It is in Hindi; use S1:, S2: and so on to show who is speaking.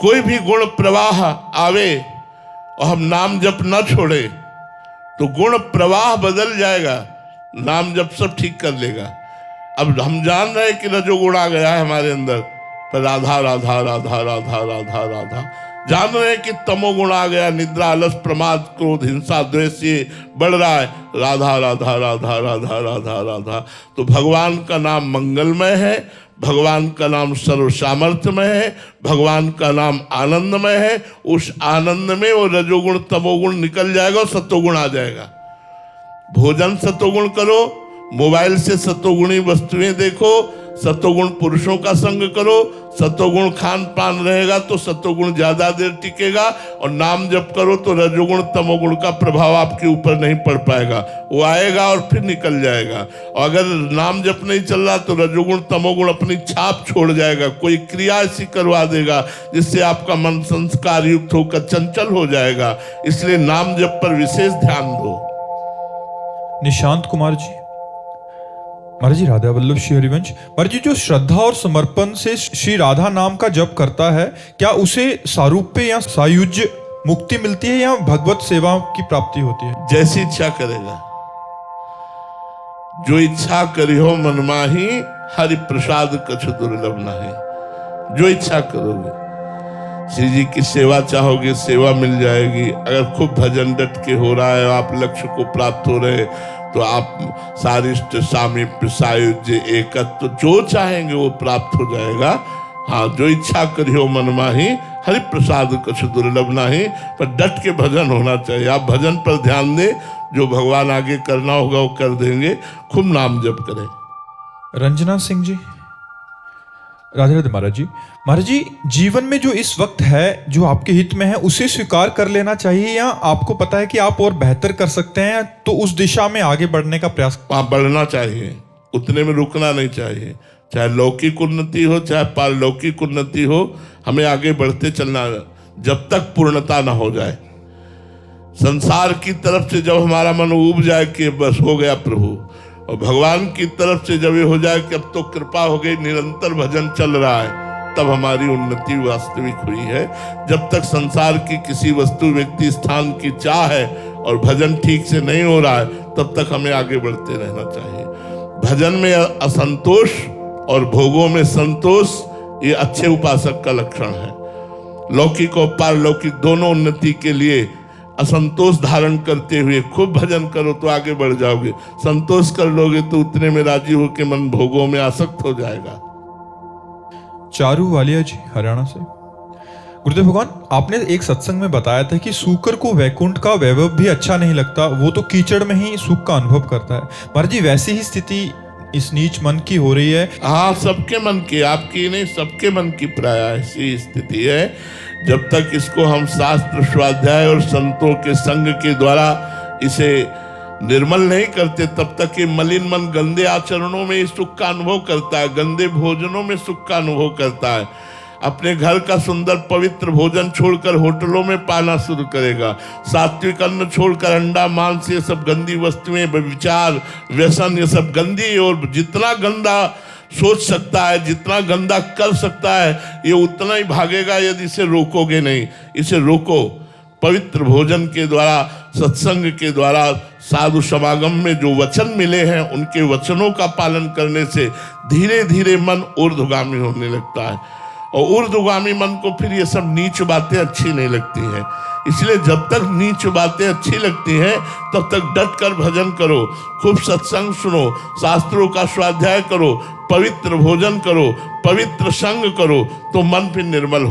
S1: कोई भी गुण प्रवाह आवे और हम नाम जप न छोड़े तो गुण प्रवाह बदल जाएगा, नाम जप सब ठीक कर लेगा। अब हम जान रहे हैं कि रजोगुण आ गया है हमारे अंदर, पर राधा राधा राधा राधा राधा राधा जान रहे हैं कि तमोगुण आ गया, निद्रा आलस प्रमाद क्रोध हिंसा द्वेष ये बढ़ रहा है, राधा राधा राधा राधा राधा राधा। तो भगवान का नाम मंगलमय है, भगवान का नाम सर्व सामर्थ्यमय है, भगवान का नाम आनंदमय है। उस आनंद में वो रजोगुण तमोगुण निकल जाएगा और सतोगुण आ जाएगा। भोजन सतोगुण करो, मोबाइल से सतोगुणी वस्तुएं देखो, सतोगुण पुरुषों का संग करो, सतोगुण खान पान रहेगा तो सतोगुण ज्यादा देर टिकेगा, और नाम जप करो तो रजोगुण तमोगुण का प्रभाव आपके ऊपर नहीं पड़ पाएगा, वो आएगा और फिर निकल जाएगा। और अगर नाम जप नहीं चल रहा तो रजोगुण तमोगुण अपनी छाप छोड़ जाएगा, कोई क्रिया ऐसी करवा देगा जिससे आपका मन संस्कार युक्त होकर चंचल हो जाएगा। इसलिए नाम जप पर विशेष ध्यान दो।
S2: निशांत कुमार जी, महाराज जी राधा वल्लभ श्री हरिवंश, महाराज जी जो श्रद्धा और समर्पण से श्री राधा नाम का जप करता है, क्या उसे सारूप्य या सायुज्य मुक्ति मिलती है या भगवत सेवा की प्राप्ति होती है?
S1: जैसी इच्छा करेगा, जो इच्छा करी हो मन माही, हरि प्रसाद कछु दुर्लभ नहीं। जो इच्छा करोगे, श्री जी की सेवा चाहोगे सेवा मिल जाएगी। अगर खूब भजन डट के हो रहा है, आप लक्ष्य को प्राप्त हो रहे, तो आप सारिष्ट सामीप्य सायुज्य एकत्व जो चाहेंगे वो प्राप्त हो जाएगा। हाँ, जो इच्छा करियो मन माही, हरि प्रसाद कुछ दुर्लभ नहीं। पर डट के भजन होना चाहिए। आप भजन पर ध्यान दें, जो भगवान आगे करना होगा वो कर देंगे। खूब नाम जप करें।
S2: रंजना सिंह जी, राधे राधे महाराज जी। महाराज जी, जीवन में जो इस वक्त है जो आपके हित में है उसे स्वीकार कर लेना चाहिए, या आपको पता है कि आप और बेहतर कर सकते हैं तो उस दिशा में आगे बढ़ने का प्रयास?
S1: आप बढ़ना चाहिए, उतने में रुकना नहीं चाहिए। चाहे लौकिक उन्नति हो चाहे पारलौकिक उन्नति हो, हमें आगे बढ़ते चलना जब तक पूर्णता ना हो जाए। संसार की तरफ से जब हमारा मन उब जाए कि बस हो गया प्रभु, और भगवान की तरफ से जब ये हो जाए कि अब तो कृपा हो गई, निरंतर भजन चल रहा है, तब हमारी उन्नति वास्तविक हुई है। जब तक संसार की किसी वस्तु व्यक्ति स्थान की चाह है और भजन ठीक से नहीं हो रहा है, तब तक हमें आगे बढ़ते रहना चाहिए। भजन में असंतोष और भोगों में संतोष, ये अच्छे उपासक का लक्षण है। लौकिक और पारलौकिक दोनों उन्नति के लिए असंतोष धारण करते हुए खूब भजन करो तो आगे बढ़ जाओगे। संतोष कर लोगे तो उतने में राजी हो के मन भोगों में आसक्त हो जाएगा।
S2: चारू वालिया जी, हरियाणा से। गुरुदेव भगवान, आपने एक सत्संग में बताया था कि सूकर को वैकुंठ का वैभव भी अच्छा नहीं लगता, वो तो कीचड़ में ही सुख का अनुभव करता है। महाराज जी, वैसी ही स्थिति इस नीच मन की हो रही है?
S1: हाँ, सबके मन की, आपकी नहीं, सबके मन की प्राय ऐसी स्थिति है। जब तक इसको हम शास्त्र स्वाध्याय और संतों के संग के द्वारा इसे निर्मल नहीं करते, तब तक ये मलिन मन गंदे आचरणों में सुख का अनुभव करता है, गंदे भोजनों में सुख का अनुभव करता है। अपने घर का सुंदर पवित्र भोजन छोड़कर होटलों में पाना शुरू करेगा। सात्विक अन्न छोड़कर अंडा मांस ये सब गंदी वस्तुएं, विचार व्यसन, ये सब गंदी, और जितना गंदा सोच सकता है, जितना गंदा कर सकता है, ये उतना ही भागेगा यदि इसे रोकोगे नहीं। इसे रोको पवित्र भोजन के द्वारा, सत्संग के द्वारा, साधु समागम में जो वचन मिले हैं उनके वचनों का पालन करने से धीरे धीरे मन ऊर्ध्वगामी होने लगता है। और ऊर्ध्वगामी मन को फिर ये सब नीच बातें अच्छी नहीं लगती हैं। इसलिए जब तक नीच बातें अच्छी लगती हैं तब तक डट कर भजन करो, खूब सत्संग सुनो, शास्त्रों का स्वाध्याय करो, पवित्र भोजन करो, पवित्र संग करो, तो मन फिर निर्मल हो।